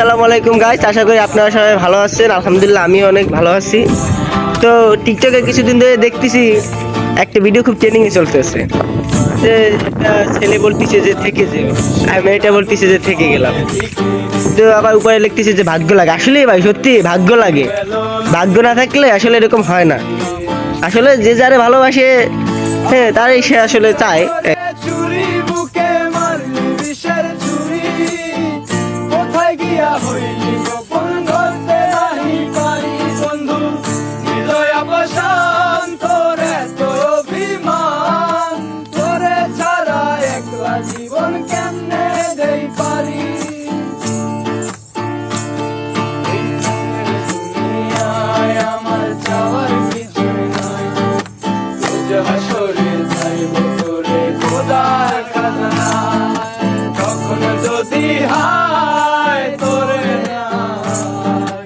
আসসালামু আলাইকুম গাইস, আশা করি আপনারা সবাই ভালো আছেন। আলহামদুলিল্লাহ আমিও অনেক ভালো আছি। তো টিকটকে কিছুদিন ধরে দেখতেছি একটা ভিডিও খুব ট্রেন্ডিং এ চলতেছে, যে একটা ছেলে বলতেছে যে থেকে যে, আর মেয়েটা বলতেছে যে থেকে গেলাম। তো আবার উপরে লিখতেছে যে ভাগ্য লাগে। আসলে ভাই সত্যি ভাগ্য লাগে, ভাগ্য না থাকলে আসলে এরকম হয় না। আসলে যে যারে ভালোবাসে, হ্যাঁ, তারই সে আসলে চায়। চুরি বুকে মারলি বিষের চুরি, কোথায় গিয়া হইলি গোপন ধরতে নাহি পারি বন্ধু। হৃদয় অবসান তোর এত অভিমান, তোরে ছাড়া একলা জীবন কেমনে দেই পারি। দুনিয়ায় আমার চাওয়ার কিছু নাই, হাসরে যাইব তোরে খোদার খাজানায়। তখন যদি হায় তোরে নাই,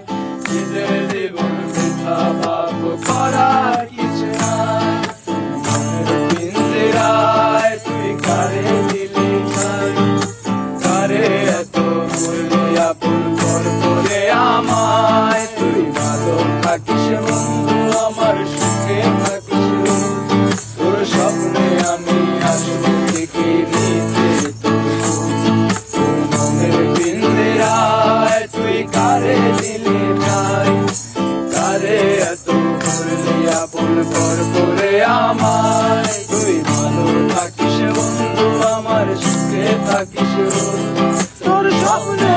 নিজের জীবন বৃথা পাপ করার কিছু নাই। মনের পিঞ্জিরায় তুই কারে দিলি ঠাই, কারে এত বললি আপন পর করে আমায়। তুই ভালো থাকিস বন্ধু, আমার সুখে থাকিস। তোর স্বপ্নে আমি আসবো থেকে নিতে তোর মনের পিঞ্জিরায় তুই কারে দিলি ঠাই, কারে এত করলি আপন পর করে আমায়। তুই ভালো থাকিস বন্ধু, আমার সুখে থাকিস। তোর স্বপ্নে